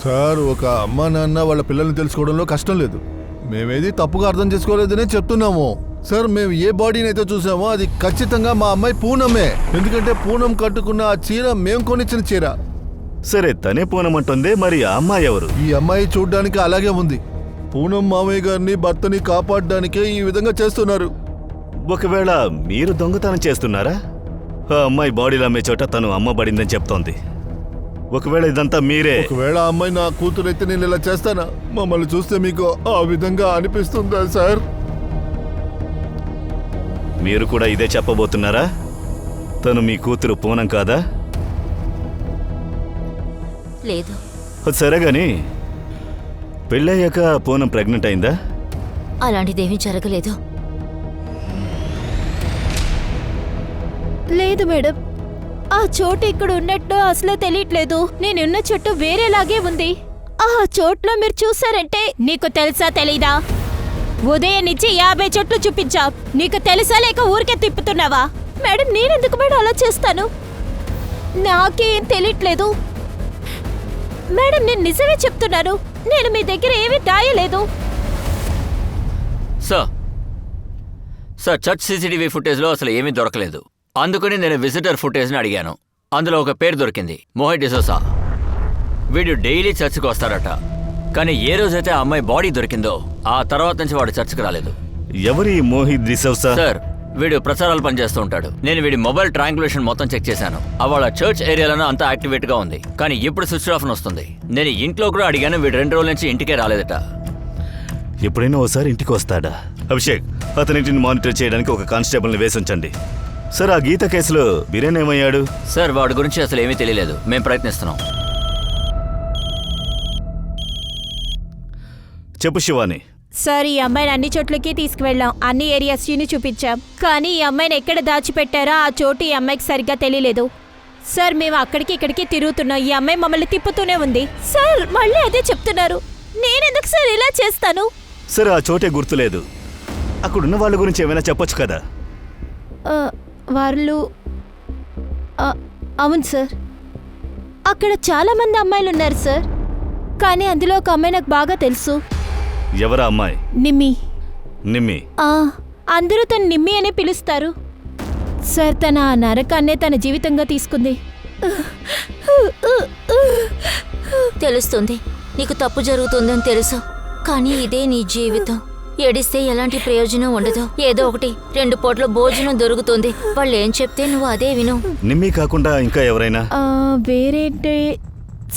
సార్ ఒక అమ్మ నాన్న వాళ్ళ పిల్లల్ని తెలుసుకోవడంలో కష్టం లేదు. మేమేది తప్పుగా అర్థం చేసుకోలేదనే చెప్తున్నాము. సార్ మేము ఏ బాడీని అయితే చూసామో అది ఖచ్చితంగా మా అమ్మాయి పూనమే. ఎందుకంటే పూనం కట్టుకున్న ఆ చీర మేము కొనిచ్చిన చీర. సరే తనే పూనం అంటుంది, మరి ఆ అమ్మాయి ఎవరు? ఈ అమ్మాయి చూడ్డానికి అలాగే ఉంది. పూనం మామయ్య గారిని భర్తని కాపాడడానికే ఈ విధంగా చేస్తున్నారు. ఒకవేళ మీరు దొంగతనం చేస్తున్నారా? ఆ అమ్మాయి బాడీలో అమ్మే చోట తను అమ్మబడిందని చెప్తోంది. ఒకవేళ ఇదంతా మీరే, ఒకవేళ ఆ అమ్మాయి నా కూతురైతే నేను ఇలా చేస్తానా? మమ్మల్ని చూస్తే మీకు ఆ విధంగా అనిపిస్తుందా సార్? మీరు కూడా ఇదే చెప్పబోతున్నారా? తను మీ కూతురు పూనం కాదా? లేదు. సరే గాని పెళ్ళయ్యాక పూనం ప్రెగ్నెంట్ అయిందా? అలాంటిదేమీ జరగలేదు. లేదు మేడం, ఆ చోటు ఇక్కడ ఉన్నట్టు అసలే తెలియట్లేదు. నేనున్న చోటు వేరేలాగే ఉంది. ఆ చోట్లో మీరు చూసారంటే నీకు తెలుసా తెలీదా? ఉదయం నుంచి 50 చోట్లు చూపించా. నీకు తెలుసా లేక ఊరికే తిప్పుతున్నావా? మేడం నేనెందుకు మేడం అలా చేస్తాను? నాకేం తెలియట్లేదు మేడం, నేను నిజమే చెప్తున్నాను. నేను మీ దగ్గర ఏమీ దాయలేదు. సార్ చర్చ్ సీసీటీవీ ఫుటేజ్లో అసలు ఏమీ దొరకలేదు. అందుకని నేను విజిటర్ ఫుటేజ్ని అడిగాను. అందులో ఒక పేరు దొరికింది, మోహిత్ డిసోసా. వీడు డైలీ చర్చ్కి వస్తారట. కానీ ఏ రోజైతే ఆ అమ్మాయి బాడీ దొరికిందో ఆ తర్వాత నుంచి వాడు చర్చ్కి రాలేదు. ఎవరి మోహిత్ డిసౌసా? సార్ వీడు ప్రచారాలు పనిచేస్తూ ఉంటాడు. నేను వీడి మొబైల్ ట్రాంగులేషన్ మొత్తం చెక్ చేశాను. వాళ్ళ చర్చ్ ఏరియాలోనే అంతా యాక్టివేట్ గా ఉంది. కానీ ఇప్పుడు స్విచ్ ఆఫ్ వస్తుంది. నేను ఇంట్లో కూడా అడిగాను, వీడు 2 రోజుల నుంచి ఇంటికే రాలేదట. ఎప్పుడైనా ఓసారి ఇంటికి వస్తాడా? అభిషేక్, అతనింటిని మానిటర్ చేయడానికి ఒక కానిస్టేబుల్ని వేసించండి. సార్ ఆ గీత కేసులో బిరేన్ ఏమయ్యాడు? సార్ వాడి గురించి అసలు ఏమీ తెలియలేదు. మేము ప్రయత్నిస్తున్నాం. చెప్పు శివాని. సార్ ఈ అమ్మాయిని అన్ని చోట్లకి తీసుకువెళ్ళాం. అన్ని ఏరియాస్ని చూపించాం. కానీ ఈ అమ్మాయిని ఎక్కడ దాచిపెట్టారో ఆ చోటు ఈ అమ్మాయికి సరిగ్గా తెలియలేదు. సార్ మేము అక్కడికి ఇక్కడికి తిరుగుతున్నాం. ఈ అమ్మాయి మమ్మల్ని తిప్పుతూనే ఉంది. సార్ మళ్ళీ అదే చెప్తున్నారు. నేనెందుకు సార్ ఇలా చేస్తాను? సరే ఆ చోటే గుర్తులేదు. అక్కడున్న వాళ్ళ గురించి ఏమైనా చెప్పొచ్చు కదా? వాళ్ళు అవును సార్, అక్కడ చాలా మంది అమ్మాయిలు ఉన్నారు సార్. కానీ అందులో ఒక అమ్మాయి నాకు బాగా తెలుసు. ఎవరా అమ్మాయి? నిమ్మి. నిమ్మి? అందరూ తను నిమ్మి అని పిలుస్తారు సార్. తన ఆ నరకాన్నే తన జీవితంగా తీసుకుంది. తెలుస్తుంది, నీకు తప్పు జరుగుతుందని తెలుసు. కానీ ఇదే నీ జీవితం. ఏడిస్తే ఎలాంటి ప్రయోజనం ఉండదు. ఏదో ఒకటి 2 పూట్ల భోజనం దొరుకుతుంది. వాళ్ళు ఏం చెప్తే నువ్వు అదే విను. నిమ్మి కాకుండా ఇంకా ఎవరైనా? వేరేంటే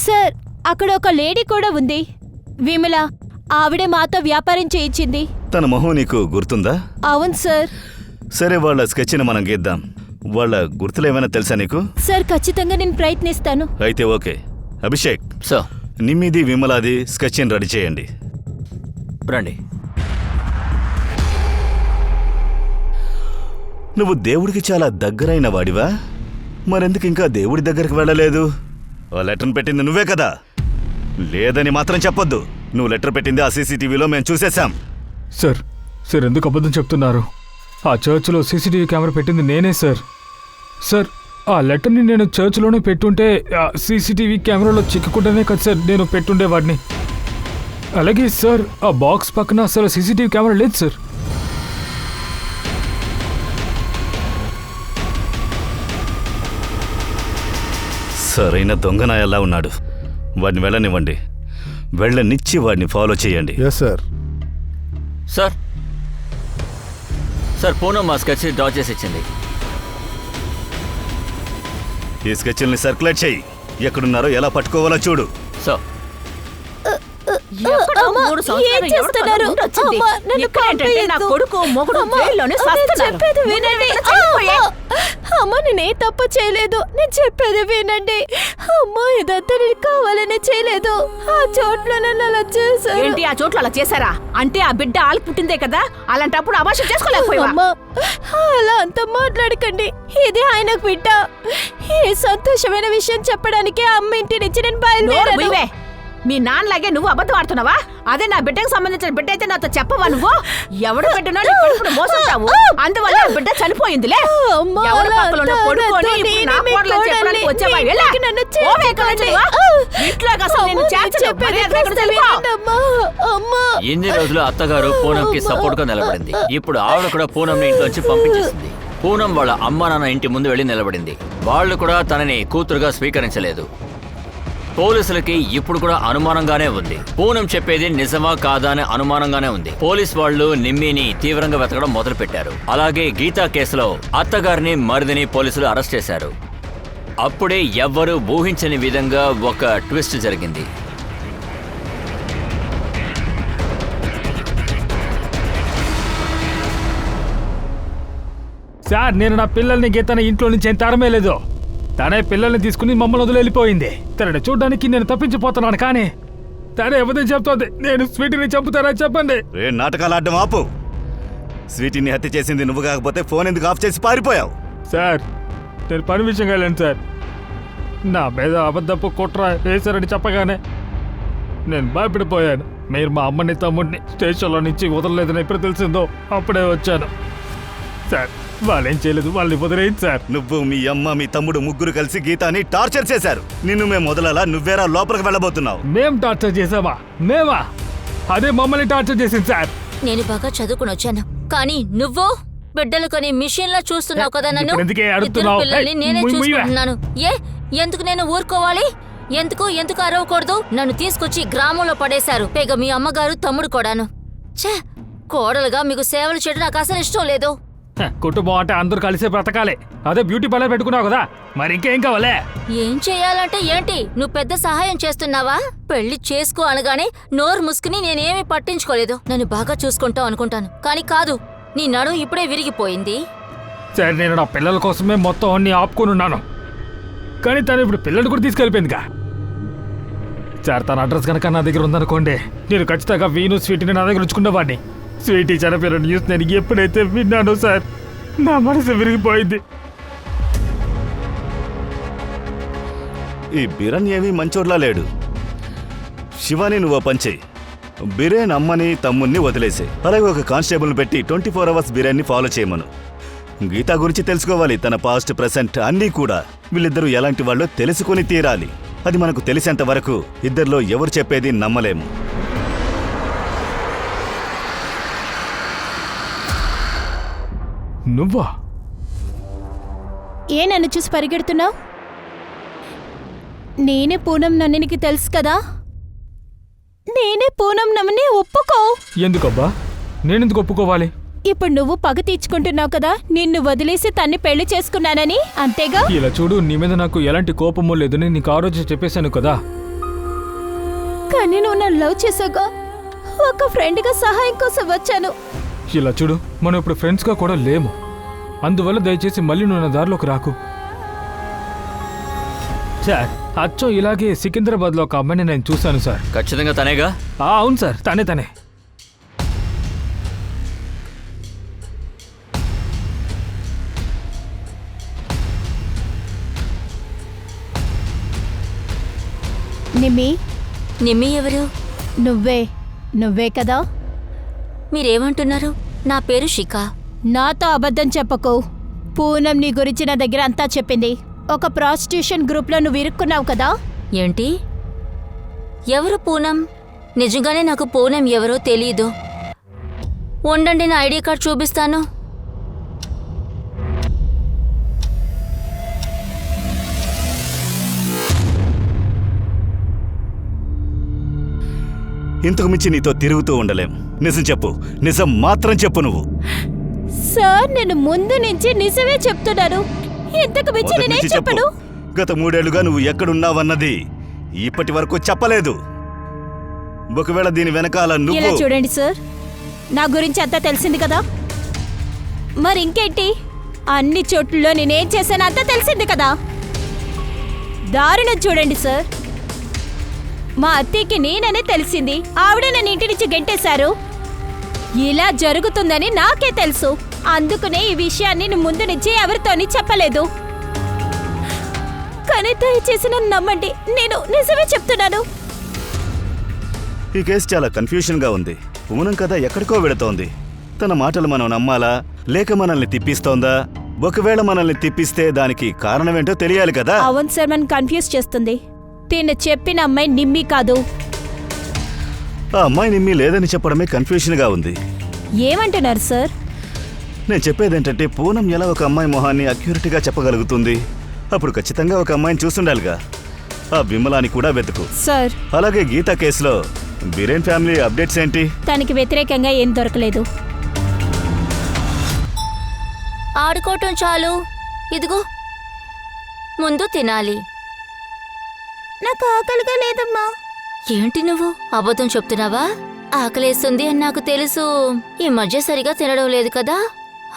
సార్, అక్కడ ఒక లేడీ కూడా ఉంది, విమల. ఆవిడే మాతో వ్యాపారం చేయించింది. తన మొహం నీకు గుర్తుందా? అవును సార్. సరే వాళ్ళ స్కెచ్ని మనం గీద్దాం. వాళ్ళ గుర్తులు ఏమైనా తెలుసా నీకు? సార్ ఖచ్చితంగా నేను ప్రయత్నిస్తాను. అయితే ఓకే. అభిషేక్, సార్ నిమ్మిది విమలాది స్కెచ్ని రెడీ చేయండి. రండి. నువ్వు దేవుడికి చాలా దగ్గరైన వాడివా? మరెందుకు ఇంకా దేవుడి దగ్గరికి వెళ్ళలేదు? ఆ లెటర్ని పెట్టింది నువ్వే కదా? లేదని మాత్రం చెప్పొద్దు. నువ్వు లెటర్ పెట్టింది ఆ సీసీటీవీలో మేము చూసేశాం. సార్ సార్ ఎందుకు అబద్ధం చెప్తున్నారు? ఆ చర్చ్లో సీసీటీవీ కెమెరా పెట్టింది నేనే సార్. సార్ ఆ లెటర్ని నేను చర్చ్లోనే పెట్టుంటే ఆ సీసీటీవీ కెమెరాలో చిక్కుకుంటేనే కదా సార్ నేను పెట్టుండే వాడిని. అలాగే సార్ ఆ బాక్స్ పక్కన అసలు సీసీటీవీ కెమెరా లేదు సార్. సరైన దొంగన ఎలా ఉన్నాడు. వాడిని వెళ్ళనివ్వండి. వెళ్ళనిచ్చి వాడిని ఫాలో చేయండి. Yes sir. Sir sir Poonam మా స్కెచ్ డ్రా చేసి ఇచ్చింది. ఈ స్కెచ్ల్ని సర్క్యులేట్ చేయి. ఎక్కడున్నారో ఎలా పట్టుకోవాలో చూడు. సార్ ఎక్కడో అమ్మా, 3 సంవత్సరాలు ఏం చేస్తున్నారు? ఎవరికో ఉండొచ్చింది. అమ్మా, నన్ను ఇక్కడేంటంటే నా పంపేయొద్దు. కొడుకు మొగుడు అమ్మా, జైల్లోనే నేను సస్తున్నారు. చెప్పేది వినండి. అమ్మా నేనే తప్పు చేయలేదు. నేను చెప్పేది వినండి. అమ్మా ఇదంతా నేను కావాలనే చేయలేదు. ఆ చోట్ల నన్ను అలా చేశారు. ఏంటి ఆ చోట్ల అలా చేశారా? అంటే ఆ బిడ్డ ఆలికి పుట్టిందే కదా, అలాంటప్పుడు అభాషణ చేసుకోలేకపోయావా? అమ్మా అలా అంత మాట్లాడకండి. ఇది ఆయనకు బిడ్డ. ఈ సంతోషమైన విషయం చెప్పడానికి అమ్మ ఇంటి నుంచి నేను నోరు బయలుదేరాను. మూయవే. మీ నాన్నలాగే నువ్వు అబద్ధం ఆడుతున్నావా? అదే నా బిడ్డకు సంబంధించిన బిడ్డ అయితే నాతో చెప్పవా నువ్వు? ఎవడు బిడ్డనో నీ కొడుకును మోసొచ్చావు, అందువల్ల ఆ బిడ్డ చనిపోయిందిలే. అమ్మా, ఎవరి పక్కన ఉన్న కొడుకుని నాతో ఇప్పుడు నా నేనే కోడలని మీ చెప్పడానికి కోడల్ని. వచ్చావా? నీ వెళ్ళా. ఇంట్లోకి నన్ను ఓవే ఎక్కడ చేర్చుకోండి. వచ్చావా? ఇంట్లోకి అసలు నిన్ను చేర్చను. చెప్పేది మర్యాదగా ఇక్కడ వినండమ్మా. వెళ్ళిపో. అమ్మా. ఎన్ని రోజులు అత్తగారు పూనంకి సపోర్ట్ గా నిలబడింది. ఇప్పుడు ఆవిడ కూడా పూనంని ఇంట్లోంచి పంపించేసింది. పూనం వాళ్ళ అమ్మ నాన్న ఇంటి ముందు వెళ్ళి నిలబడింది. వాళ్ళు కూడా తనని కూతురుగా స్వీకరించలేదు. పోలీసులకి ఇప్పుడు కూడా అనుమానంగానే ఉంది. పూనం చెప్పేది నిజమా కాదా అనే అనుమానంగానే ఉంది. పోలీస్ వాళ్ళు నిమ్మిని తీవ్రంగా వెతకడం మొదలు పెట్టారు. అలాగే గీతా కేసులో అత్తగారిని మరిదిని పోలీసులు అరెస్ట్ చేశారు. అప్పుడే ఎవ్వరూ ఊహించని విధంగా ఒక ట్విస్ట్ జరిగింది. సార్, నేను నా పిల్లల్ని గీతన ఇంట్లో నుంచి ఏం తరమే లేదు. తనే పిల్లల్ని తీసుకుని మమ్మల్ని వదిలి వెళ్ళిపోయింది. తనని చూడడానికి నేను తప్పించిపోతున్నాను, కానీ తనే ఎవరిని చెప్తోంది నేను స్వీటీని చంపుతానని చెప్పండి. రే నాటకాలు ఆడడం ఆపు. స్వీటీని హత్య చేసింది నువ్వు కాకపోతే ఫోన్ ఎందుకు ఆఫ్ చేసి పారిపోయావు? సార్, నేను పని విషయంగా వెళ్ళాను సార్. నా మీద అబద్ధపు కుట్ర వేశారని చెప్పగానే నేను భయపడిపోయాను. మీరు మా అమ్మని తమ్ముడిని స్టేషన్లో నుంచి వదలలేదని ఎప్పుడు తెలిసిందో అప్పుడే వచ్చాను సార్. వాళ్ళేం చేయలేదు, వాళ్ళని వదిలేయండి సార్. నువ్వు, మీ అమ్మ, మీ తమ్ముడు ముగ్గురు కలిసి గీతాని టార్చర్ చేశారు. నిన్ను మేము వదలాలా? నువ్వేరా లోపలికి వెళ్ళబోతున్నావు? మేం టార్చర్ చేసామా? మేమా? అదే మమ్మల్ని టార్చర్ చేసింది సార్. నేను బాగా చదువుకుని వచ్చాను, కానీ నువ్వు బిడ్డలు కొని మిషన్ లా చూస్తున్నావు కదా నన్ను. ఇప్పుడు ఎందుకే ఇద్దరు అడుగుతున్నావు? పిల్లల్ని ఏయ్, నేనే ముయ్యి, ముయ్యివే. చూసుకుంటున్నాను. ఎందుకు నేను ఊరుకోవాలి? ఎందుకు అరవకూడదు? నన్ను తీసుకొచ్చి గ్రామంలో పడేశారు. పైగా మీ అమ్మగారు తమ్ముడు కూడాను. ఛే, కోడలుగా మీకు సేవలు చేయడం నాకు అసలు ఇష్టం లేదు. కుటుంబం అంటే అందరూ కలిసే బ్రతకాలి. అదే బ్యూటీ పార్లర్ పెట్టుకున్నావు కదా, మరి ఇంకేం కావాలే? ఏం చేయాలంటే ఏంటి? నువ్వు పెద్ద సహాయం చేస్తున్నావా? పెళ్లి చేసుకో అనగానే నోరు ముసుకుని నేనేమీ పట్టించుకోలేదు. నన్ను బాగా చూసుకుంటావు అనుకుంటాను, కానీ కాదు. నీ నడుం ఇప్పుడే విరిగిపోయింది. సరే, నేను నా పిల్లల కోసమే మొత్తం అన్ని ఆపుకొని ఉన్నాను, కానీ తను ఇప్పుడు పిల్లలు కూడా తీసుకెళ్ళిపోయిందిగా. సార్, తన అడ్రస్ కనుక నా దగ్గర ఉందనుకోండి, నేను ఖచ్చితంగా వీను స్వీటీని నా దగ్గర ఉంచుకున్నవాడిని. స్వీటీ చనిపోయిన న్యూస్ నేను ఎప్పుడైతే విన్నానో సార్, నా మనసు విరిగిపోయింది. ఈ బిరన్ ఏమీ మంచోడ్లా లేడు. శివాని నువ్వు పంచేయి. బిరేన్ అమ్మని తమ్ముణ్ణి వదిలేసే. అలాగే ఒక కానిస్టేబుల్ని పెట్టి 24 అవర్స్ బిరేన్ని ఫాలో చేయమను. గీతా గురించి తెలుసుకోవాలి, తన పాస్ట్ ప్రెసెంట్ అన్నీ కూడా. వీళ్ళిద్దరూ ఎలాంటి వాళ్ళో తెలుసుకొని తీరాలి. అది మనకు తెలిసేంత వరకు ఇద్దరిలో ఎవరు చెప్పేది నమ్మలేము. నువ్వా? ఏ నన్ను చూసి పరిగెడుతున్నావు? నేనే పూనం నన్నికి తెలుసు కదా. నేనే పూనం నమ్మని ఒప్పుకో. ఎందుకబ్బా? నేనెందుకు ఒప్పుకోవాలి? ఇప్పుడు నువ్వు పగ తీర్చుకుంటున్నావు కదా, నిన్ను వదిలేసి తన్ని పెళ్లి చేసుకున్నానని, అంతేగా? ఇలా చూడు, నీ మీద నాకు ఎలాంటి కోపమో లేదని నీకు ఆ రోజు చెప్పేశాను కదా. కానీ నువ్వు నన్ను లవ్ చేసావుగా. ఒక ఫ్రెండ్గా సహాయం కోసం వచ్చాను. ఇలా చూడు, మనం ఇప్పుడు ఫ్రెండ్స్గా కూడా లేము. అందువల్ల దయచేసి మళ్ళీ నువ్వు నా దారిలోకి రాకు. సార్, అచ్చం ఇలాగే సికింద్రాబాద్లో ఒక అమ్మాయిని నేను చూశాను సార్. ఖచ్చితంగా తనేగా? అవును సార్, తనే. నిమ్మి ఎవరు? నువ్వే కదా. మీరేమంటున్నారు? నా పేరు శిఖ. నాతో అబద్ధం చెప్పకు. పూనం నీ గురించి నా దగ్గర అంతా చెప్పింది. ఒక ప్రాస్టిట్యూషన్ గ్రూప్లో నువ్వు ఇరుక్కున్నావు కదా. ఏంటి? ఎవరు పూనం? నిజంగానే నాకు పూనం ఎవరో తెలీదు. ఉండండి, నా ఐడి కార్డ్ చూపిస్తాను. ఇంతకు మించి నీతో తిరుగుతూ ఉండలేం. నిజం చెప్పు, నిజం మాత్రం చెప్పు. నువ్వు సార్, నేను ముందు నుంచి నిజమే చెప్తున్నాను. ఇంతకు మించి మొదటి నేనేం నుంచి చెప్పు. చెప్పను. గత 3 ఏళ్లుగా నువ్వు ఎక్కడున్నావన్నది ఇప్పటి వరకు చెప్పలేదు. ఒకవేళ దీని వెనకాల ఇలా నువ్వు... చూడండి సార్, నా గురించి అంతా తెలిసింది కదా. మరి ఇంకేంటి? అన్ని చోట్లలో నేనేం చేశాను అంతా తెలిసింది కదా. దారుణం చూడండి సార్, మా అత్తయ్యకి నేననే తెలిసింది. ఆవిడ నన్ను ఇంటి నుంచి గెంటేశారు. ఇలా జరుగుతుందని నాకే తెలుసు. అందుకనే ఈ విషయాన్ని నేను ముందు నుంచి ఎవరితోని చెప్పలేదు. కానీ దయచేసి నన్ను నమ్మండి, నేను నిజమే చెప్తున్నాను. ఈ కేసు చాలా కన్ఫ్యూషన్గా ఉంది. పూనం కథ ఎక్కడికో వెళుతోంది. తన మాటలు మనం నమ్మాలా లేక మనల్ని తిప్పిస్తోందా? ఒకవేళ మనల్ని తిప్పిస్తే దానికి కారణమేంటో తెలియాలి కదా. అవును సార్, మనం కన్ఫ్యూజ్ చేస్తుంది. తిను చెప్పిన అమ్మాయి నిమ్మి కాదు. ఆ అమ్మాయి నిమ్మి లేదని చెప్పడమే కన్ఫ్యూషన్గా ఉంది. ఏమంటున్నారు సార్? నేను చెప్పేదేంటంటే పూనం ఎలా ఒక అమ్మాయి మొహాన్ని అక్యూరేట్గా చెప్పగలుగుతుంది? అప్పుడు ఖచ్చితంగా ఒక అమ్మాయిని చూస్తుండాలిగా. ఆ విమలాని కూడా వెతుకు. సార్, అలాగే గీత కేసులో బిరేన్ ఫ్యామిలీ అప్డేట్స్ ఏంటి? తనకి వ్యతిరేకంగా ఏం దొరకలేదు. ఆడుకోవటం చాలు, ఇదిగో ముందు తినాలి. నాకు ఆకలిగా లేదమ్మా. ఏంటి నువ్వు అబద్ధం చెప్తున్నావా? ఆకలేస్తుంది అని నాకు తెలుసు. ఈ మధ్య సరిగా తినడం లేదు కదా.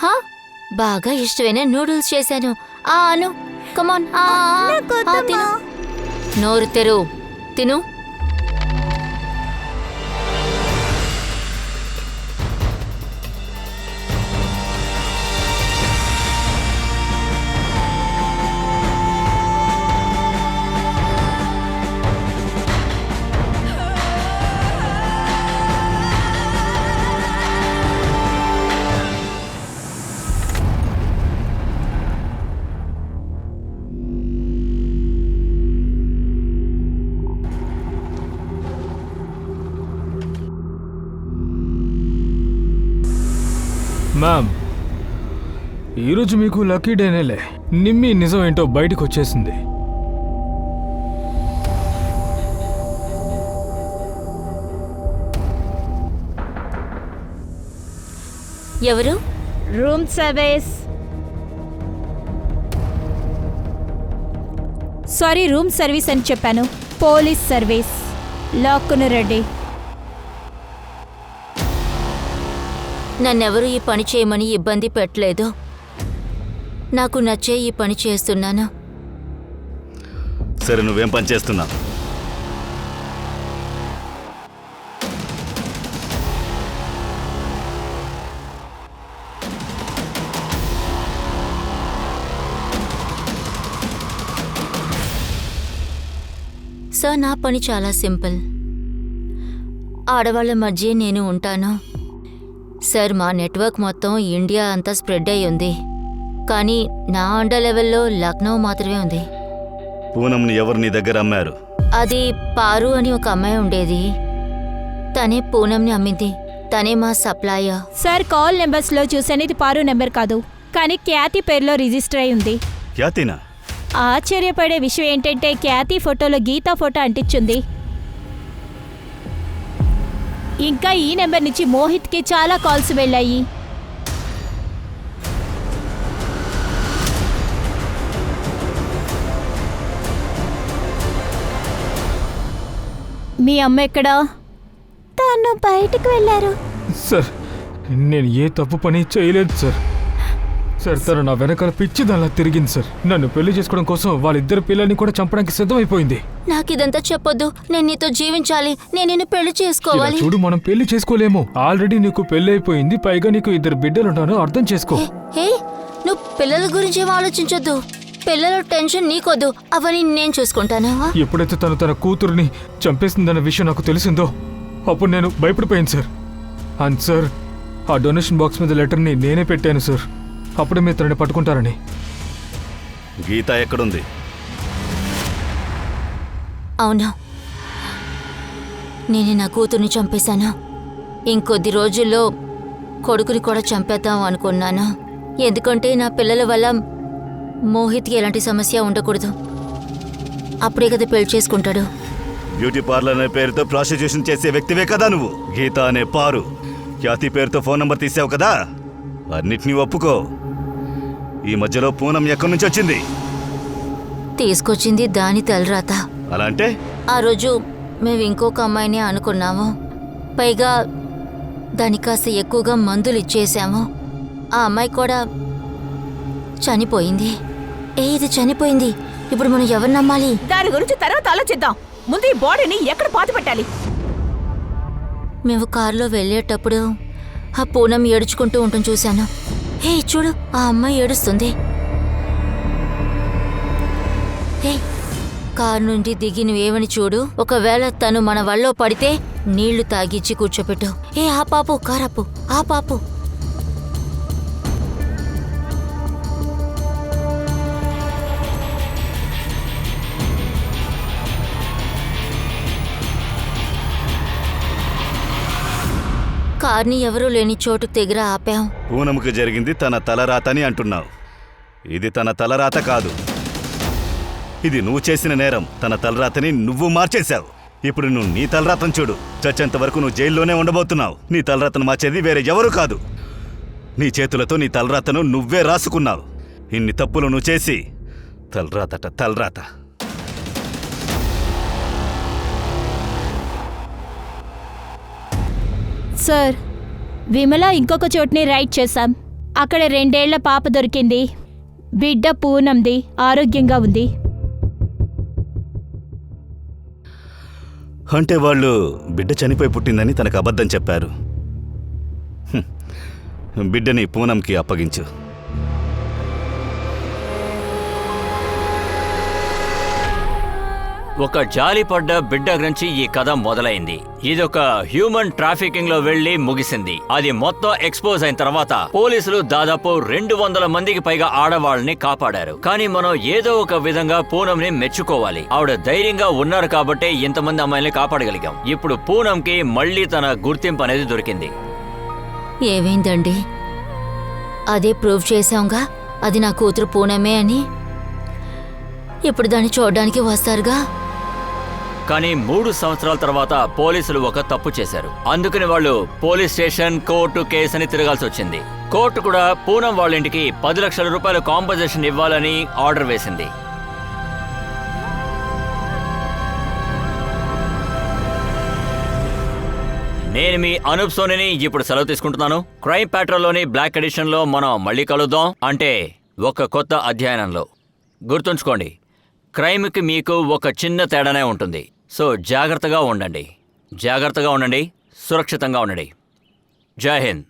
హా, బాగా ఇష్టమైన నూడిల్స్ చేశాను. అను కమాన్, తిను. నోరు తెరు, తిను. మ్యామ్, ఈరోజు మీకు లక్కీ డేనేలే. నిమ్మి నిజం ఏంటో బయటకు వచ్చేసింది. ఎవరు? Room service. Sorry, room service అని చెప్పాను. Police service. లాక్కును రెడ్డి. నన్నెవరూ ఈ పని చేయమని ఇబ్బంది పెట్టలేదు. నాకు నచ్చే ఈ పని చేస్తున్నాను. సరే, నువ్వేం పని చేస్తున్నావు? సార్, నా పని చాలా సింపుల్. ఆడవాళ్ళ మధ్య నేను ఉంటాను. సార్, మా నెట్వర్క్ మొత్తం ఇండియా అంతా స్ప్రెడ్ అయి ఉంది. కానీ నా అండర్ లెవెల్లో లక్నో మాత్రమే ఉంది. పూనంని ఎవరు నీ దగ్గర అమ్మారు? అది పారు అని ఒక అమ్మాయి ఉండేది. తనే పూనంని అమ్మింది. తనే మా సప్లయర్. సార్, కాల్ నెంబర్స్లో చూసాను ఇది పారు నెంబర్ కాదు, కానీ ఖ్యాతి పేరులో రిజిస్టర్ అయి ఉంది. ఖ్యాతినా? ఆశ్చర్యపడే విషయం ఏంటంటే ఖ్యాతి ఫోటోలో గీతా ఫోటో అంటించుంది. ఇంకా ఈ నెంబర్ నుంచి మోహిత్కి చాలా కాల్స్ వెళ్ళాయి. మీ అమ్మ ఎక్కడా? తను బయటకు వెళ్ళారు. సార్, నేను ఏ తప్పు పని చేయలేదు సార్. సార్, తను నా వెనకాల పిచ్చి దానిలా తిరిగింది సార్. నన్ను పెళ్లి చేసుకోవడం కోసం వాళ్ళిద్దరు పిల్లల్ని కూడా చంపడానికి సిద్ధమైపోయింది. నాకిదంతా చెప్పొద్దు. నేను నీతో జీవించాలి. నేను నిన్ను పెళ్లి ఇలా చేసుకోవాలి. చూడు, మనం పెళ్లి చేసుకోలేము. ఆల్రెడీ నీకు పెళ్లి అయిపోయింది, పైగా నీకు 2 బిడ్డలుంటాను. అర్థం చేసుకో. హే, నువ్వు పిల్లల గురించి ఏం ఆలోచించొద్దు. పిల్లల టెన్షన్ నీకొద్దు. అవన్నీ నేను చూసుకుంటాను. ఎప్పుడైతే తను తన కూతురుని చంపేసిందన్న విషయం నాకు తెలిసిందో అప్పుడు నేను భయపడిపోయాను సార్. అండ్ సార్, ఆ డొనేషన్ బాక్స్ మీద లెటర్ని నేనే పెట్టాను సార్. అప్పుడే మీరు తనని పట్టుకుంటారని. గీత ఎక్కడుంది? అవునా, నేను నా కూతుర్ని చంపేశాను. ఇంకొద్ది రోజుల్లో కొడుకుని కూడా చంపేద్దాం అనుకున్నాను. ఎందుకంటే నా పిల్లల వల్ల మోహిత్కి ఎలాంటి సమస్య ఉండకూడదు. అప్పుడే కదా పెళ్లి చేసుకుంటాడు. బ్యూటీ పార్లర్ అనే పేరుతో ప్రాస్టిట్యూషన్ చేసే వ్యక్తివే కదా నువ్వు. గీత అనే పారు ఖ్యాతి పేరుతో ఫోన్ నంబర్ తీసావు కదా. అన్నిటినీ ఒప్పుకో. ఈ మధ్యలో పూనం ఎక్కడి నుంచి వచ్చింది? తీసుకొచ్చింది దాని తలరాత. అలా అంటే? ఆ రోజు మేము ఇంకొక అమ్మాయిని అనుకున్నాము. పైగా దానికి కాస్త ఎక్కువగా మందులు ఇచ్చేసాము. ఆ అమ్మాయి కూడా చనిపోయింది. ఇది చనిపోయింది. ఇప్పుడు మనం ఎవరు నమ్మాలి? దాని గురించి తర్వాత ఆలోచిద్దాం. ముందు ఈ బాడీని ఎక్కడ పాతి పెట్టాలి? మేము కారులో వెళ్ళేటప్పుడు ఆ పూనం ఏడుచుకుంటూ ఉండటం చూశాను. హే చూడు, ఆ అమ్మాయి ఏడుస్తుంది. హే, కారు నుండి దిగి నువ్వేమని చూడు. ఒకవేళ తను మన వల్లో పడితే నీళ్లు తాగిచ్చి కూర్చోపెట్టు. ఏ ఆ పాపు కారాపు, ఆ పాపు. కార్ని ఎవరూ లేని చోటు దగ్గర ఆపాం. పూనంకి జరిగింది తన తలరాతని అంటున్నావు. ఇది తన తలరాత కాదు, ఇది నువ్వు చేసిన నేరం. తన తలరాతని నువ్వు మార్చేశావు. ఇప్పుడు నువ్వు నీ తలరాతను చూడు. చచ్చేంత వరకు నువ్వు జైల్లోనే ఉండబోతున్నావు. నీ తలరాతను మార్చేది వేరే ఎవరు కాదు. నీ చేతులతో నీ తలరాతను నువ్వే రాసుకున్నావు. ఇన్ని తప్పులు నువ్వు చేసి తలరాతట తలరాత. సార్, విమల ఇంకొక చోటుని రైడ్ చేశాం. అక్కడ 2 ఏళ్ల పాప దొరికింది. బిడ్డ పూనంది, ఆరోగ్యంగా ఉంది. అంటే వాళ్ళు బిడ్డ చనిపోయి పుట్టిందని తనకు అబద్ధం చెప్పారు. బిడ్డని పూనంకి అప్పగించు. ఒక జాలిపడ్డ బిడ్డ గురించి ఈ కథ మొదలైంది. ఇదొక హ్యూమన్ ట్రాఫికింగ్ లో వెళ్లి ముగిసింది. అది మొత్తం ఎక్స్పోజ్ అయిన తర్వాత పోలీసులు దాదాపు 200 మందికి పైగా ఆడవాళ్ళని కాపాడారు. కానీ మనం ఏదో ఒక విధంగా పూనంని మెచ్చుకోవాలి. ఆవిడ ధైర్యంగా ఉన్నారు కాబట్టే ఇంతమంది అమ్మాయిల్ని కాపాడగలిగాం. ఇప్పుడు పూనంకి మళ్లీ తన గుర్తింపు అనేది దొరికింది. ఏమైందండి? అదే ప్రూవ్ చేశాంగా అది నా కూతురు పూనమే అని. ఇప్పుడు దాన్ని చూడడానికి వస్తారుగా. కానీ 3 సంవత్సరాల తర్వాత పోలీసులు ఒక తప్పు చేశారు. అందుకని వాళ్ళు పోలీస్ స్టేషన్, కోర్టు, కేసు అని తిరగాల్సి వచ్చింది. కోర్టు కూడా పూనం వాళ్ళ ఇంటికి 10 లక్షల రూపాయల కాంపన్సేషన్ ఇవ్వాలని ఆర్డర్ వేసింది. నేను మీ అనూప్ సోనిని ఇప్పుడు సెలవు తీసుకుంటున్నాను. క్రైమ్ ప్యాట్రోల్లోని బ్లాక్ ఎడిషన్ లో మనం మళ్ళీ కలుద్దాం. అంటే ఒక కొత్త అధ్యయనంలో. గుర్తుంచుకోండి, క్రైమ్కి మీకు ఒక చిన్న తేడానే ఉంటుంది. సో జాగ్రత్తగా ఉండండి, సురక్షితంగా ఉండండి. జై హింద్.